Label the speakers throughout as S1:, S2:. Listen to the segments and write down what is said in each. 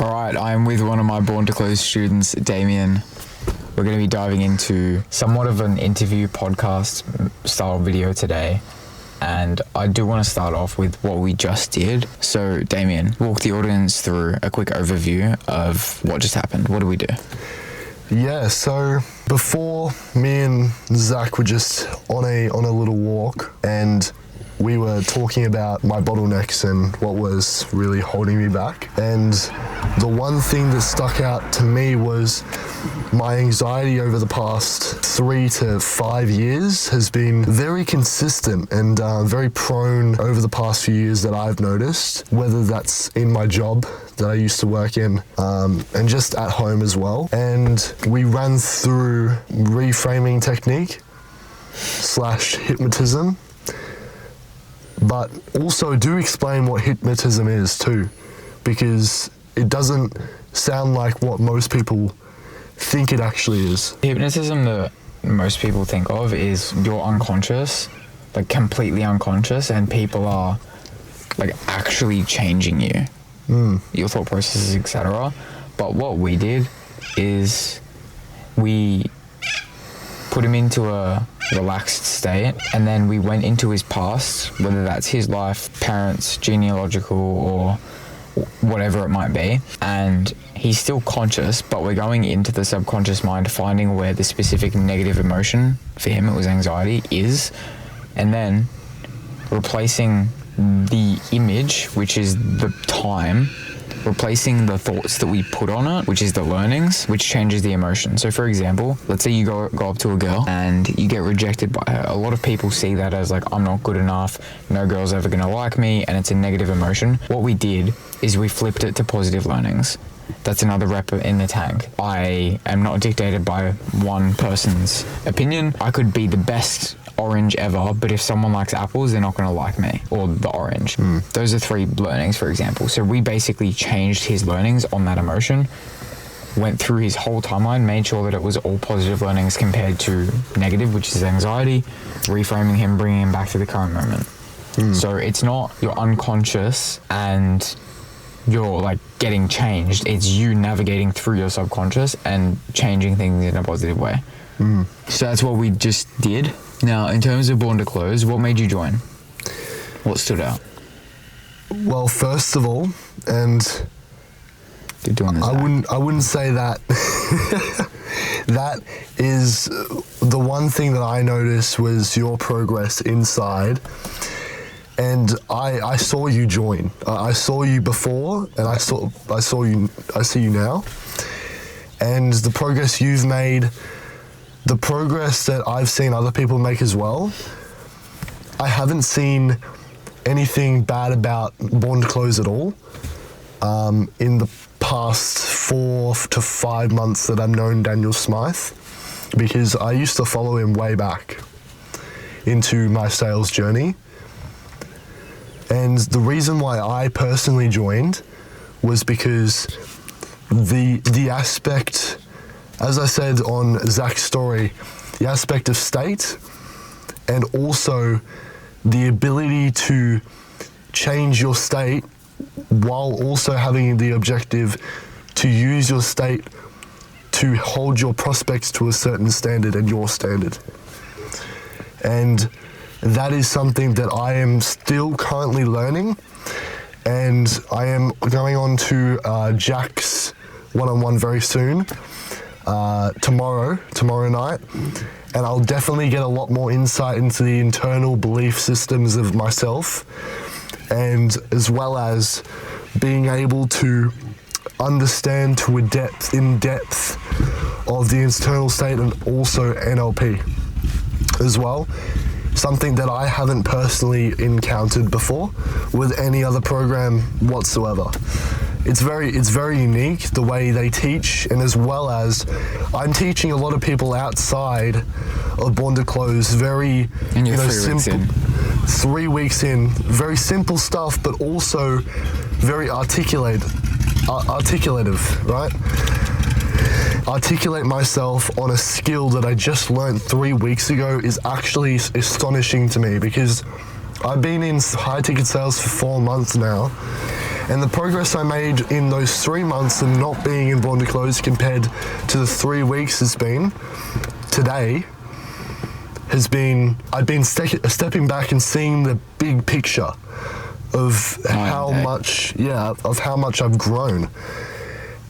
S1: Alright, I'm with one of my Born to Close students, Damien. We're going to be diving into somewhat of an interview podcast style video today. And I do want to start off with what we just did. So, Damien, walk the audience through a quick overview of what just happened. What did we do?
S2: Yeah, so before, me and Zach were just on a little walk, and we were talking about my bottlenecks and what was really holding me back. And the one thing that stuck out to me was my anxiety over the past 3 to 5 years has been very consistent and very prone over the past few years that I've noticed, whether that's in my job that I used to work in and just at home as well. And we ran through reframing technique / hypnotism, but also do explain what hypnotism is too, because it doesn't sound like what most people think it actually is.
S1: Hypnotism that most people think of is you're unconscious, like completely unconscious, and people are like actually changing you, your thought processes, etc. But what we did is we put him into a relaxed state, and then we went into his past, whether that's his life, parents, genealogical, or whatever it might be, and he's still conscious, but we're going into the subconscious mind, finding where the specific negative emotion, for him it was anxiety, is, and then replacing the image, which is the time, replacing the thoughts that we put on it, which is the learnings, which changes the emotion. So for example, let's say you go up to a girl and you get rejected by her. A lot of people see that as like, I'm not good enough, no girl's ever gonna like me, and it's a negative emotion. What we did is we flipped it to positive learnings. That's another rep in the tank. I am not dictated by one person's opinion. I could be the best orange ever, but if someone likes apples, they're not going to like me, or the orange. Those are 3 learnings, for example. So we basically changed his learnings on that emotion, went through his whole timeline, made sure that it was all positive learnings compared to negative, which is anxiety, reframing him, bringing him back to the current moment. So it's not you're unconscious and you're like getting changed, it's you navigating through your subconscious and changing things in a positive way. So that's what we just did. Now, in terms of Born to Close, what made you join? What stood out?
S2: Well, first of all, and
S1: You're doing this
S2: I wouldn't say that. That is the one thing that I noticed was your progress inside. And I saw you join. I saw you before, and I see you now. And the progress you've made, the progress that I've seen other people make as well, I haven't seen anything bad about Born to Close at all. In the past 4 to 5 months that I've known Daniel Smythe, because I used to follow him way back into my sales journey. And the reason why I personally joined was because the aspect, as I said on Zach's story, the aspect of state, and also the ability to change your state while also having the objective to use your state to hold your prospects to a certain standard and your standard. And that is something that I am still currently learning, and I am going on to Jack's one-on-one very soon, tomorrow night, and I'll definitely get a lot more insight into the internal belief systems of myself, and as well as being able to understand to in depth of the internal state and also NLP as well. Something that I haven't personally encountered before with any other program whatsoever. It's very unique the way they teach, and as well as I'm teaching a lot of people outside of Born to Close very simple. 3 weeks in, very simple stuff, but also very articulative, right? Articulate myself on a skill that I just learned 3 weeks ago is actually astonishing to me, because I've been in high ticket sales for 4 months now, And the progress I made in those 3 months of not being in Born to Close compared to the 3 weeks it's been today has been, I've been stepping back and seeing the big picture of how much I've grown.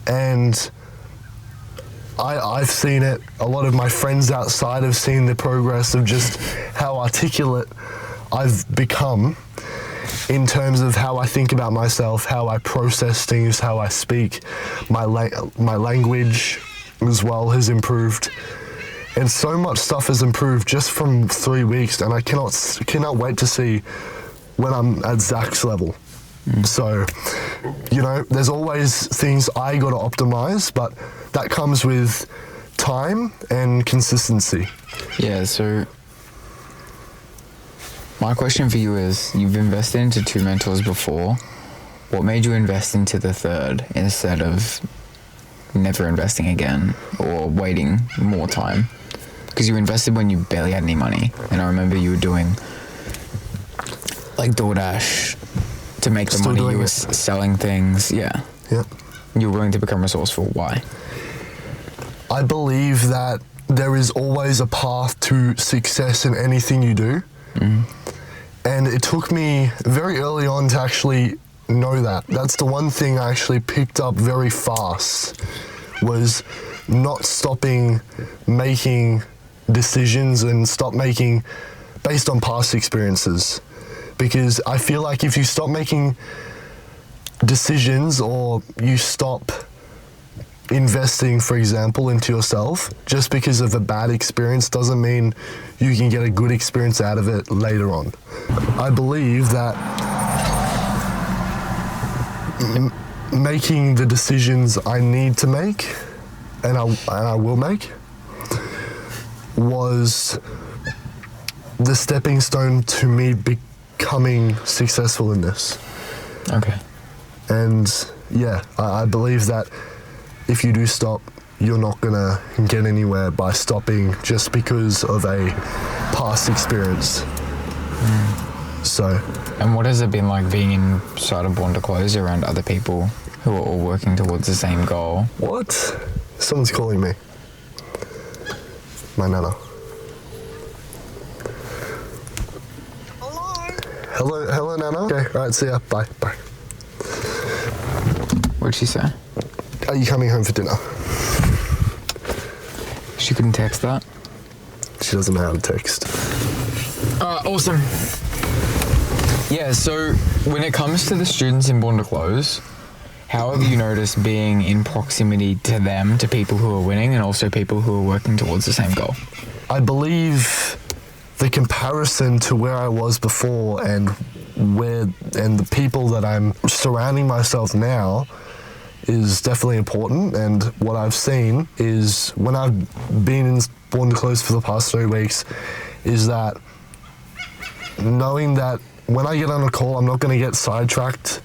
S2: And I've seen it. A lot of my friends outside have seen the progress of just how articulate I've become in terms of how I think about myself, how I process things, how I speak. My language as well has improved. And so much stuff has improved just from 3 weeks, and I cannot wait to see when I'm at Zach's level. So, you know, there's always things I got to optimize, but that comes with time and consistency.
S1: Yeah, so my question for you is, you've invested into 2 mentors before. What made you invest into the 3rd instead of never investing again or waiting more time? Because you invested when you barely had any money. And I remember you were doing like DoorDash to make the money. You were selling things. Yeah. You were willing to become resourceful. Why?
S2: I believe that there is always a path to success in anything you do. And it took me very early on to actually know that. That's the one thing I actually picked up very fast, was not stopping making decisions and stop making based on past experiences. Because I feel like if you stop making decisions, or you stop investing, for example, into yourself, just because of a bad experience doesn't mean you can get a good experience out of it later on. I believe that making the decisions I need to make, and I will make, was the stepping stone to me becoming successful in this.
S1: Okay.
S2: And yeah, I believe that if you do stop, you're not gonna get anywhere by stopping just because of a past experience. So.
S1: And what has it been like being inside of Born to Close around other people who are all working towards the same goal?
S2: What? Someone's calling me. My nana. Hello, Nana. Okay, all right, see ya. Bye.
S1: What'd she say?
S2: Are you coming home for dinner?
S1: She couldn't text that?
S2: She doesn't know how to text.
S1: Awesome. Yeah, so when it comes to the students in Born to Close, how have you noticed being in proximity to them, to people who are winning and also people who are working towards the same goal?
S2: I believe the comparison to where I was before and the people that I'm surrounding myself now is definitely important. And what I've seen is, when I've been in Born to Close for the past 3 weeks, is that knowing that when I get on a call, I'm not going to get sidetracked,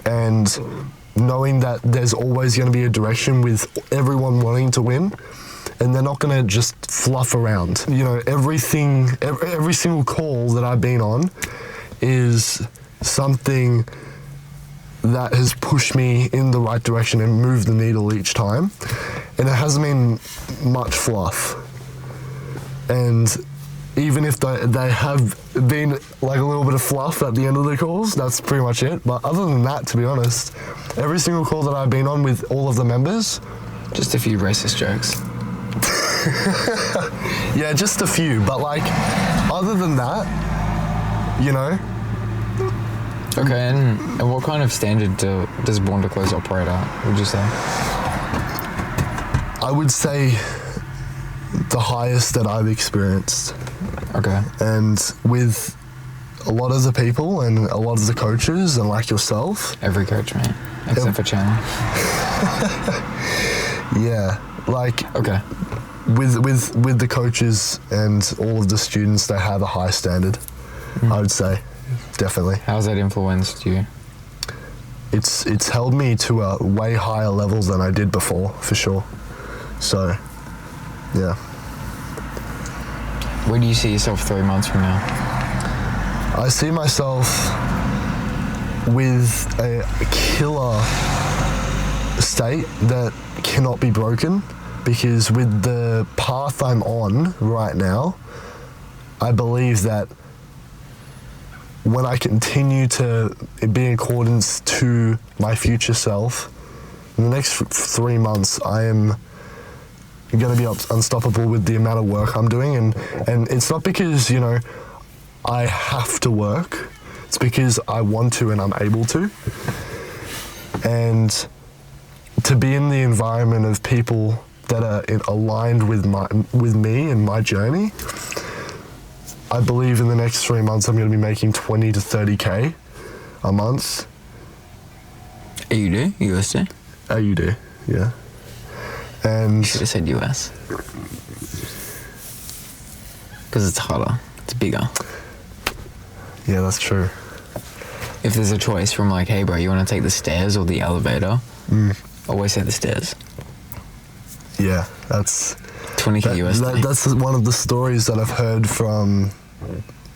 S2: and knowing that there's always going to be a direction with everyone wanting to win, and they're not going to just fluff around. You know, every single call that I've been on is something that has pushed me in the right direction and moved the needle each time. And it hasn't been much fluff. And even if they have been like a little bit of fluff at the end of the calls, that's pretty much it. But other than that, to be honest, every single call that I've been on with all of the members...
S1: Just a few racist jokes.
S2: Yeah, just a few. But like, other than that, you know...
S1: Okay, and what kind of standard does Born to Close operate at, would you say?
S2: I would say the highest that I've experienced.
S1: Okay.
S2: And with a lot of the people and a lot of the coaches and like yourself.
S1: Every coach, mate, except for Chandler.
S2: Yeah, like...
S1: Okay.
S2: With the coaches and all of the students, they have a high standard, I would say. Definitely.
S1: How's that influenced you?
S2: It's held me to a way higher level than I did before, for sure. So, yeah.
S1: Where do you see yourself 3 months from now?
S2: I see myself with a killer state that cannot be broken, because with the path I'm on right now, I believe that when I continue to be in accordance to my future self, in the next 3 months, I am going to be unstoppable with the amount of work I'm doing. And it's not because, you know, I have to work. It's because I want to and I'm able to. And to be in the environment of people that are aligned with me and my journey, I believe in the next 3 months I'm going to be making 20 to 30K a month.
S1: AUD? USD?
S2: AUD, yeah. And
S1: Should have said US. Because it's harder. It's bigger.
S2: yeah, that's true.
S1: If there's a choice from like, hey bro, you want to take the stairs or the elevator? Always say the stairs.
S2: Yeah, that's
S1: 20K USD.
S2: that's one of the stories that I've heard from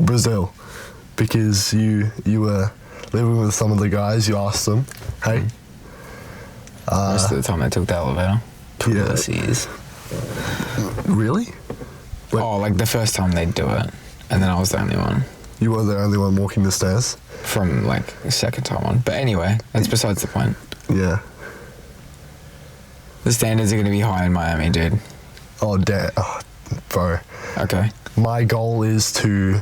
S2: Brazil, because you were living with some of the guys. You asked them, hey.
S1: Most of the time I took the elevator.
S2: Yeah.
S1: Pussies.
S2: Really? Wait.
S1: Oh, like the first time they'd do it. And then I was the only one.
S2: You were the only one walking the stairs?
S1: From like the second time on. But anyway, that's besides the point.
S2: Yeah.
S1: The standards are going to be high in Miami, dude.
S2: Oh, bro.
S1: Okay.
S2: My goal is to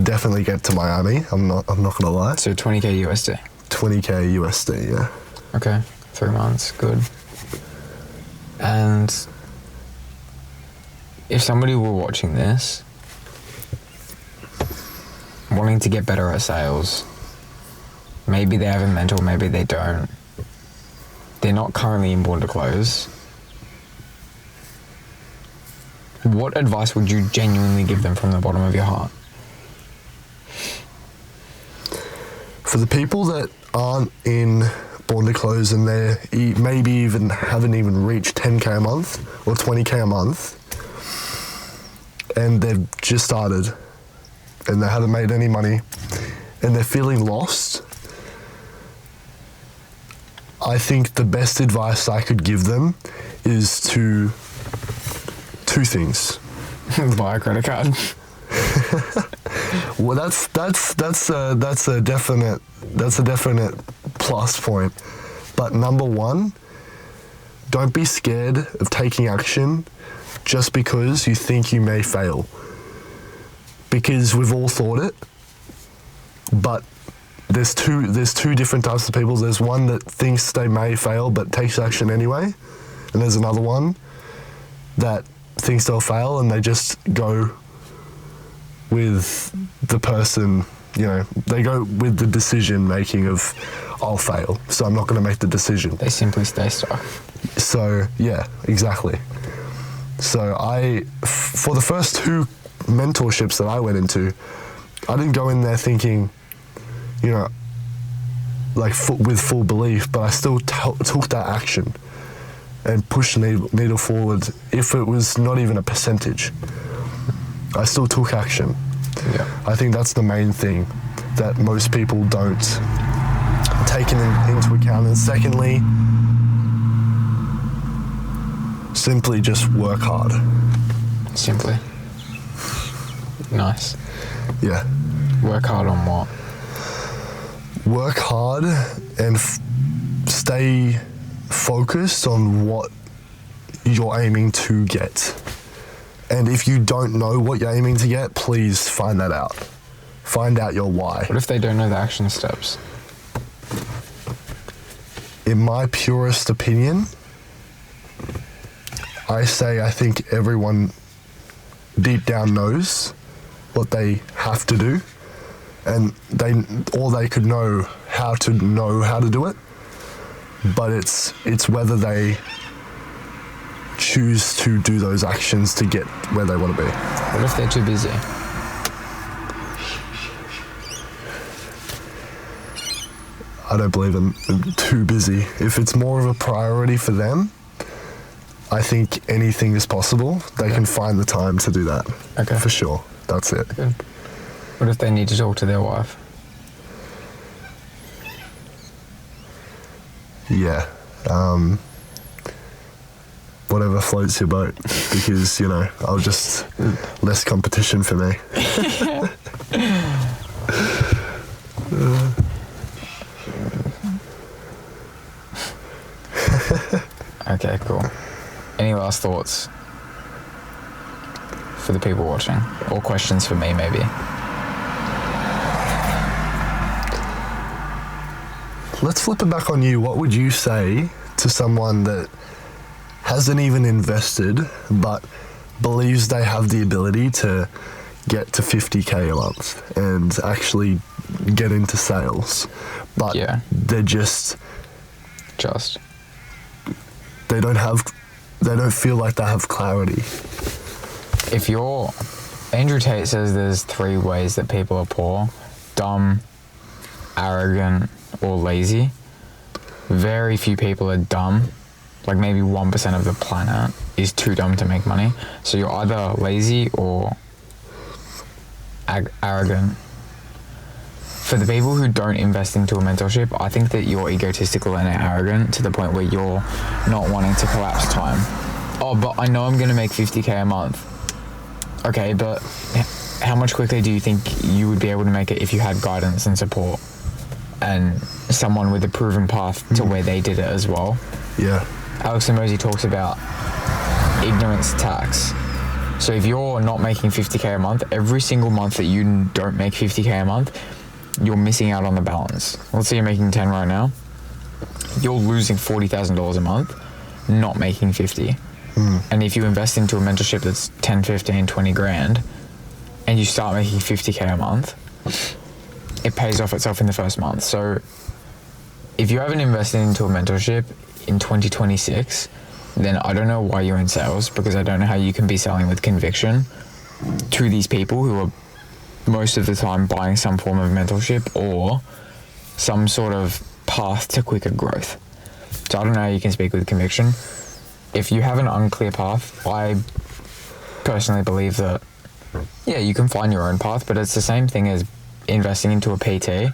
S2: definitely get to Miami. I'm not gonna lie.
S1: So 20K USD.
S2: 20K USD, yeah.
S1: Okay. 3 months. Good. And if somebody were watching this, wanting to get better at sales, maybe they have a mentor, maybe they don't. They're not currently in Born to Close. What advice would you genuinely give them from the bottom of your heart?
S2: For the people that aren't in Born to Close and they maybe even haven't even reached 10K a month or 20K a month, and they've just started and they haven't made any money and they're feeling lost, I think the best advice I could give them is two things.
S1: Buy a credit card.
S2: Well, that's a definite plus point. But number one, don't be scared of taking action just because you think you may fail. Because we've all thought it, but there's two different types of people. There's one that thinks they may fail but takes action anyway, and there's another one that thinks they'll fail and they just go with the person, you know, they go with the decision making of, I'll fail, so I'm not going to make the decision.
S1: They simply stay stuck.
S2: So, yeah, exactly. So for the first 2 mentorships that I went into, I didn't go in there thinking, you know, like with full belief, but I still took that action and pushed the needle forward. If it was not even a percentage, I still took action.
S1: Yeah.
S2: I think that's the main thing that most people don't take into account. And secondly, simply just work hard.
S1: Simply. Nice.
S2: Yeah.
S1: Work hard on what?
S2: Work hard and stay focused on what you're aiming to get. And if you don't know what you're aiming to get, please find that out. Find out your why.
S1: What if they don't know the action steps?
S2: In my purest opinion, I think everyone deep down knows what they have to do, and they could know how to do it, but it's whether they choose to do those actions to get where they want to be.
S1: What if they're too busy?
S2: I don't believe in too busy. If it's more of a priority for them, I think anything is possible. They can find the time to do that.
S1: Okay.
S2: For sure. That's it.
S1: Good. What if they need to talk to their wife?
S2: yeah, whatever floats your boat, because I'll just less competition for me.
S1: Okay, cool. Any last thoughts for the people watching, or questions for me maybe?
S2: Let's flip it back on you. What would you say to someone that hasn't even invested but believes they have the ability to get to 50K a month and actually get into sales, but
S1: Yeah.
S2: they're just they don't feel like they have clarity?
S1: If you're... Andrew Tate says there's 3 ways that people are poor: dumb, arrogant, or lazy. Very few people are dumb. Like maybe 1% of the planet is too dumb to make money. So you're either lazy or arrogant. For the people who don't invest into a mentorship, I think that you're egotistical and arrogant to the point where you're not wanting to collapse time. Oh, but I know I'm going to make 50K a month. Okay, but how much quicker do you think you would be able to make it if you had guidance and support and someone with a proven path to where they did it as well?
S2: Yeah.
S1: Alex Hormozi talks about ignorance tax. So if you're not making 50K a month, every single month that you don't make 50K a month, you're missing out on the balance. Let's say you're making 10 right now. You're losing $40,000 a month, not making 50. And if you invest into a mentorship that's 10, 15, 20 grand, and you start making 50K a month, it pays off itself in the first month. So if you haven't invested into a mentorship in 2026, then I don't know why you're in sales, because I don't know how you can be selling with conviction to these people who are most of the time buying some form of mentorship or some sort of path to quicker growth. So I don't know how you can speak with conviction. If you have an unclear path, I personally believe that, yeah, you can find your own path, but it's the same thing as investing into a PT.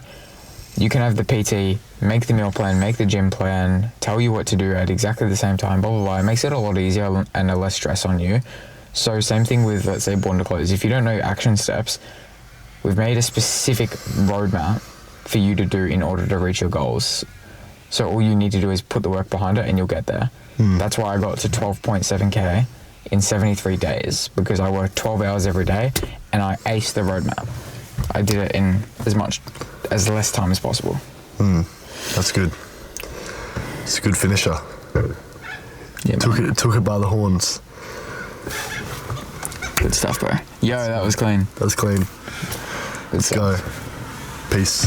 S1: You can have the PT make the meal plan, make the gym plan, tell you what to do at exactly the same time, blah, blah, blah. It makes it a lot easier and a less stress on you. So same thing with, let's say, Born to Close. If you don't know your action steps, we've made a specific roadmap for you to do in order to reach your goals. So all you need to do is put the work behind it and you'll get there. That's why I got to 12.7K in 73 days, because I worked 12 hours every day and I aced the roadmap. I did it in as less time as possible.
S2: That's good. It's a good finisher.
S1: Yeah,
S2: Took it by the horns.
S1: good stuff, bro. Yo, that was clean.
S2: That was clean.
S1: Good
S2: Let's go. Peace.